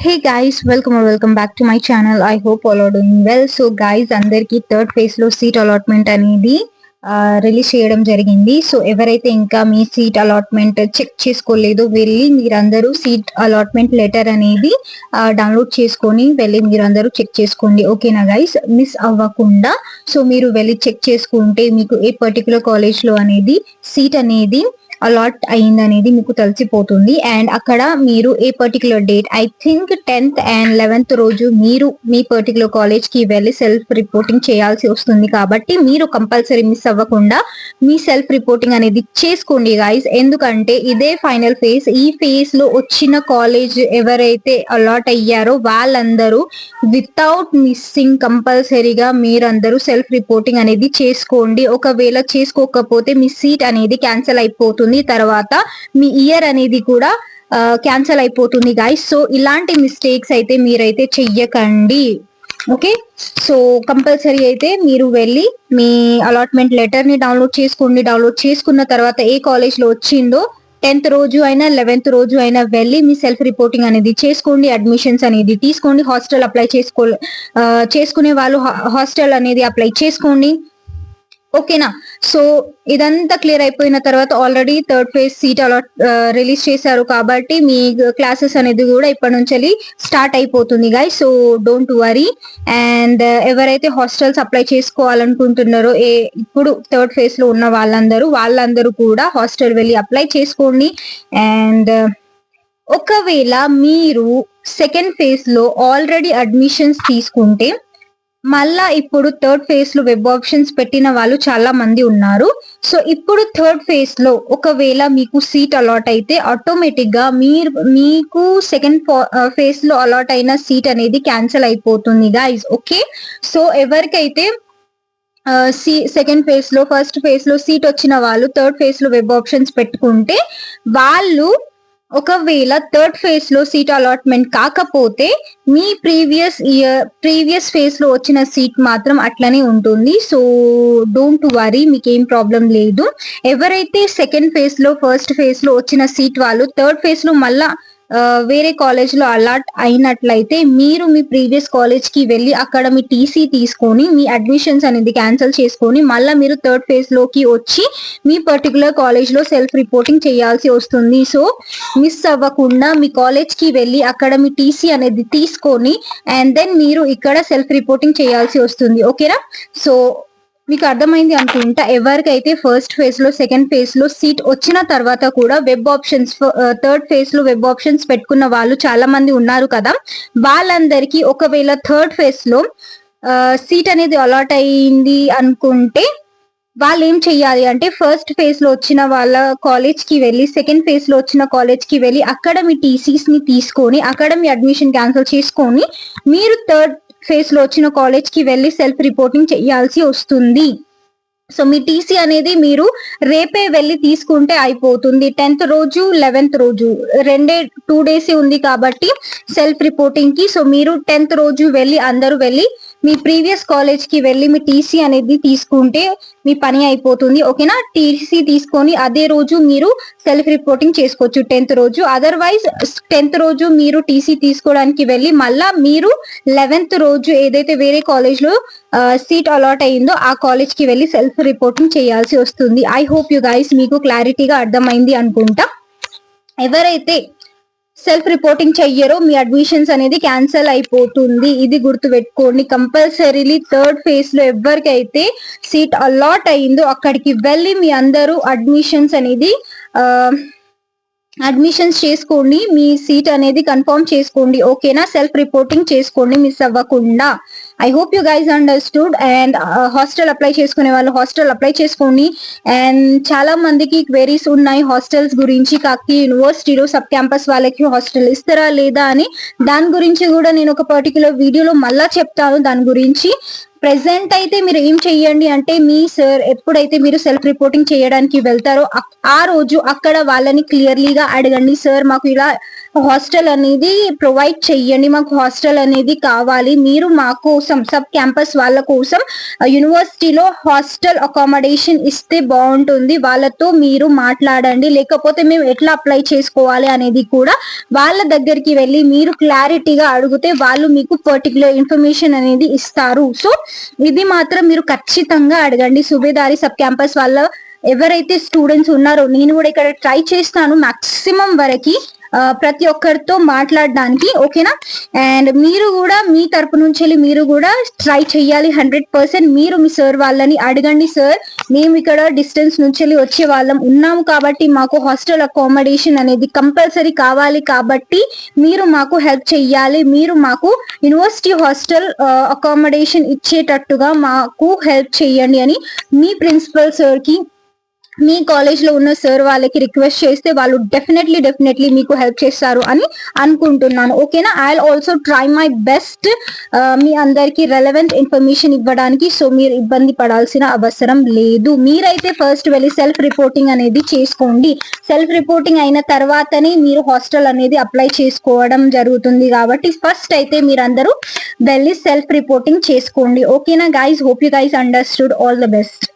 Hey guys, welcome back to my channel. I hope all are doing well. So guys, అందరికి third phase లో seat allotment అనేది release చేయడం జరిగింది. So ఎవరైతే ఇంకా మీ సీట్ అలాట్మెంట్ చెక్ చేసుకోలేదు వెళ్ళి మీరందరూ సీట్ అలాట్మెంట్ లెటర్ అనేది డౌన్లోడ్ చేసుకొని వెళ్ళి మీరందరూ చెక్ చేసుకోండి. ఓకేనా గైస్, మిస్ అవ్వకుండా. సో మీరు వెళ్ళి చెక్ చేసుకుంటే మీకు ఏ పర్టికులర్ కాలేజ్ లో అనేది సీట్ అనేది అలాట్ అయింది అనేది మీకు తెలిసిపోతుంది. అండ్ అక్కడ మీరు ఏ particular date, I think 10th and 11th రోజు మీరు మీ పర్టికులర్ కాలేజ్ కి వెళ్ళి సెల్ఫ్ రిపోర్టింగ్ చేయాల్సి వస్తుంది. కాబట్టి మీరు కంపల్సరీ మిస్ అవ్వకుండా మీ సెల్ఫ్ రిపోర్టింగ్ అనేది చేసుకోండి గైస్. ఎందుకంటే ఇదే ఫైనల్ ఫేజ్. ఈ ఫేజ్ లో వచ్చిన కాలేజ్ ఎవరైతే అలాట్ అయ్యారో వాళ్ళందరూ వితౌట్ మిస్సింగ్ కంపల్సరీగా మీరందరూ సెల్ఫ్ రిపోర్టింగ్ అనేది చేసుకోండి. ఒకవేళ చేసుకోకపోతే మీ సీట్ అనేది క్యాన్సిల్ అయిపోతుంది. తర్వాత మీ ఇయర్ అనేది కూడా క్యాన్సిల్ అయిపోతుంది గైస్. సో ఇలాంటి మిస్టేక్స్ అయితే మీరైతే చెయ్యకండి. ఓకే, సో కంపల్సరీ అయితే మీరు వెళ్ళి మీ అలాట్మెంట్ లెటర్ ని డౌన్లోడ్ చేసుకోండి. డౌన్లోడ్ చేసుకున్న తర్వాత ఏ కాలేజ్ లో వచ్చిందో 10th రోజు అయినా 11th రోజు అయినా వెళ్ళి మీ సెల్ఫ్ రిపోర్టింగ్ అనేది చేసుకోండి. అడ్మిషన్స్ అనేది తీసుకోండి. హాస్టల్ అప్లై చేసుకునే వాళ్ళు హాస్టల్ అనేది అప్లై చేసుకోండి. ఓకేనా, సో ఇదంతా క్లియర్ అయిపోయిన తర్వాత already third phase seat allot release చేశారు కాబట్టి మీ క్లాసెస్ అనేది కూడా ఇప్పటి నుంచి స్టార్ట్ అయిపోతుంది guys. So don't worry. And ఎవరైతే హాస్టల్స్ అప్లై చేసుకోవాలనుకుంటున్నారో ఇప్పుడు థర్డ్ ఫేజ్ లో ఉన్న వాళ్ళందరూ కూడా హాస్టల్ వెళ్ళి అప్లై చేసుకోండి. అండ్ ఒకవేళ మీరు సెకండ్ ఫేజ్ లో ఆల్రెడీ అడ్మిషన్స్ తీసుకుంటే మళ్ళా ఇప్పుడు థర్డ్ ఫేజ్ లో వెబ్ ఆప్షన్స్ పెట్టిన వాళ్ళు చాలా మంది ఉన్నారు. సో ఇప్పుడు థర్డ్ ఫేజ్ లో ఒకవేళ మీకు సీట్ అలాట్ అయితే ఆటోమేటిక్ గా మీకు సెకండ్ ఫేజ్ లో అలాట్ అయిన సీట్ అనేది క్యాన్సిల్ అయిపోతుంది గైస్. ఓకే, సో ఎవరికైతే సెకండ్ ఫేజ్ లో ఫస్ట్ ఫేజ్ లో సీట్ వచ్చిన వాళ్ళు థర్డ్ ఫేజ్ లో వెబ్ ఆప్షన్స్ పెట్టుకుంటే వాళ్ళు ఒకవేళ థర్డ్ ఫేజ్ లో సీట్ అలాట్మెంట్ కాకపోతే మీ ప్రీవియస్ ఫేజ్ లో వచ్చిన సీట్ మాత్రం అట్లనే ఉంటుంది. సో డోంట్ వరీ, మీకేం ప్రాబ్లం లేదు. ఎవరైతే సెకండ్ ఫేజ్ లో ఫస్ట్ ఫేజ్ లో వచ్చిన సీట్ వాళ్ళు థర్డ్ ఫేజ్ లో మళ్ళా వేరే కాలేజ్ లో అలాట్ అయినట్లయితే మీరు మీ ప్రీవియస్ కాలేజ్ కి వెళ్ళి అక్కడ మీ టీసీ తీసుకొని మీ అడ్మిషన్స్ అనేది క్యాన్సిల్ చేసుకొని మళ్ళీ మీరు థర్డ్ ఫేజ్ లోకి వచ్చి మీ పర్టికులర్ కాలేజ్ లో సెల్ఫ్ రిపోర్టింగ్ చేయాల్సి వస్తుంది. సో మిస్ అవ్వకుండా మీ కాలేజ్ కి వెళ్ళి అక్కడ మీ టీసీ అనేది తీసుకొని అండ్ దెన్ మీరు ఇక్కడ సెల్ఫ్ రిపోర్టింగ్ చేయాల్సి వస్తుంది. ఓకేనా, సో మీకు అర్థమైంది అనుకుంటా. ఎవరికైతే ఫస్ట్ ఫేజ్ లో సెకండ్ ఫేజ్ లో సీట్ వచ్చిన తర్వాత కూడా వెబ్ ఆప్షన్స్ థర్డ్ ఫేజ్ లో వెబ్ ఆప్షన్స్ పెట్టుకున్న వాళ్ళు చాలా మంది ఉన్నారు కదా, వాళ్ళందరికీ ఒకవేళ థర్డ్ ఫేజ్ లో సీట్ అనేది అలాట్ అయింది అనుకుంటే వాళ్ళు ఏం చెయ్యాలి అంటే ఫస్ట్ ఫేజ్ లో వచ్చిన వాళ్ళ కాలేజ్ కి వెళ్ళి సెకండ్ ఫేజ్ లో వచ్చిన కాలేజ్ కి వెళ్ళి అక్కడ మీ టీసీస్ ని తీసుకొని అక్కడ మీ అడ్మిషన్ క్యాన్సిల్ చేసుకొని మీరు థర్డ్ ఫేజ్ లో వచ్చిన కాలేజ్ కి వెళ్ళి సెల్ఫ్ రిపోర్టింగ్ చేయాల్సి వస్తుంది. సో మీ టీసీ అనేది మీరు రేపే వెళ్ళి తీసుకుంటే అయిపోతుంది. 10th రోజు 11th రోజు 2 days ఉంది కాబట్టి సెల్ఫ్ రిపోర్టింగ్ కి. సో మీరు 10th రోజు వెళ్ళి అందరూ వెళ్ళి మీ ప్రీవియస్ కాలేజ్ కి వెళ్ళి మీ టీసీ అనేది తీసుకుంటే మీ పని అయిపోతుంది. ఓకేనా, టీసీ తీసుకొని అదే రోజు మీరు సెల్ఫ్ రిపోర్టింగ్ చేసుకోవచ్చు 10th రోజు. అదర్వైజ్ 10th రోజు మీరు టీసీ తీసుకోవడానికి వెళ్ళి మళ్ళా మీరు 11th రోజు ఏదైతే వేరే కాలేజ్ లో సీట్ అలాట్ అయిందో ఆ కాలేజ్ కి వెళ్ళి సెల్ఫ్ రిపోర్టింగ్ చేయాల్సి వస్తుంది. ఐ హోప్ యు గైస్ మీకు క్లారిటీగా అర్థమైంది అనుకుంటా. ఎవరైతే సెల్ఫ్ రిపోర్టింగ్ చెయ్యరో మీ అడ్మిషన్స్ అనేది క్యాన్సిల్ అయిపోతుంది. ఇది గుర్తు పెట్టుకోండి. కంపల్సరీలీ థర్డ్ ఫేజ్ లో ఎవరికైతే సీట్ అలాట్ అయిందో అక్కడికి వెళ్ళి మీ అందరూ అడ్మిషన్స్ చేసుకోండి. మీ సీట్ అనేది కన్ఫర్మ్ చేసుకోండి. ఓకేనా, సెల్ఫ్ రిపోర్టింగ్ చేసుకోండి మిస్ అవ్వకుండా. I hope you guys understood. And hostel apply చేసుకునే వాళ్ళు హాస్టల్ అప్లై చేసుకోండి. అండ్ చాలా మందికి క్వెరీస్ ఉన్నాయి హాస్టల్స్ గురించి. కాకి యూనివర్సిటీలో సబ్ క్యాంపస్ వాళ్ళకి హాస్టల్ ఇస్తారా లేదా అని, దాని గురించి కూడా నేను ఒక పర్టికులర్ వీడియోలో మళ్ళా చెప్తాను. దాని గురించి ప్రెసెంట్ అయితే మీరు ఏం చెయ్యండి అంటే మీ సార్ ఎప్పుడైతే మీరు సెల్ఫ్ రిపోర్టింగ్ చేయడానికి వెళ్తారో ఆ రోజు అక్కడ వాళ్ళని క్లియర్లీగా అడగండి, సార్ మాకు ఇలా హాస్టల్ అనేది ప్రొవైడ్ చెయ్యండి, మాకు హాస్టల్ అనేది కావాలి, మీరు మా కోసం సబ్ క్యాంపస్ వాళ్ళ కోసం యూనివర్సిటీలో హాస్టల్ అకామిడేషన్ ఇస్తే బాగుంటుంది, వాళ్ళతో మీరు మాట్లాడండి, లేకపోతే మేము ఎట్లా అప్లై చేసుకోవాలి అనేది కూడా వాళ్ళ దగ్గరికి వెళ్ళి మీరు క్లారిటీగా అడిగితే వాళ్ళు మీకు పర్టికులర్ ఇన్ఫర్మేషన్ అనేది ఇస్తారు. సో ఇది మాత్రం మీరు ఖచ్చితంగా అడగండి. సుబేదారి సబ్ క్యాంపస్ వాళ్ళ ఎవరైతే స్టూడెంట్స్ ఉన్నారో, నేను కూడా ఇక్కడ ట్రై చేస్తాను మాక్సిమం వరకు ప్రతి ఒక్కరితో మాట్లాడడానికి, ఓకేనా. అండ్ మీరు కూడా మీ తరపు నుంచి మీరు కూడా ట్రై చెయ్యాలి 100%. మీరు మీ సార్ వాళ్ళని అడగండి, సార్ మేము ఇక్కడ డిస్టెన్స్ నుంచి వచ్చే వాళ్ళం ఉన్నాము కాబట్టి మాకు హాస్టల్ అకామిడేషన్ అనేది కంపల్సరీ కావాలి, కాబట్టి మీరు మాకు హెల్ప్ చెయ్యాలి, మీరు మాకు యూనివర్సిటీ హాస్టల్ అకామిడేషన్ ఇచ్చేటట్టుగా మాకు హెల్ప్ చెయ్యండి అని మీ ప్రిన్సిపల్ సార్కి, మీ కాలేజ్ లో ఉన్న సార్ వాళ్ళకి రిక్వెస్ట్ చేస్తే వాళ్ళు డెఫినెట్లీ మీకు హెల్ప్ చేస్తారు అని అనుకుంటున్నాను, ఓకేనా. I will also try my best మీ అందరికి రెలవెంట్ ఇన్ఫర్మేషన్ ఇవ్వడానికి. సో మీరు ఇబ్బంది పడాల్సిన అవసరం లేదు. మీరైతే ఫస్ట్ వెళ్ళి సెల్ఫ్ రిపోర్టింగ్ అనేది చేసుకోండి. సెల్ఫ్ రిపోర్టింగ్ అయిన తర్వాతనే మీరు హాస్టల్ అనేది అప్లై చేసుకోవడం జరుగుతుంది, కాబట్టి ఫస్ట్ అయితే మీరందరూ వెళ్ళి సెల్ఫ్ రిపోర్టింగ్ చేసుకోండి, ఓకేనా guys. Hope you guys understood. All the best.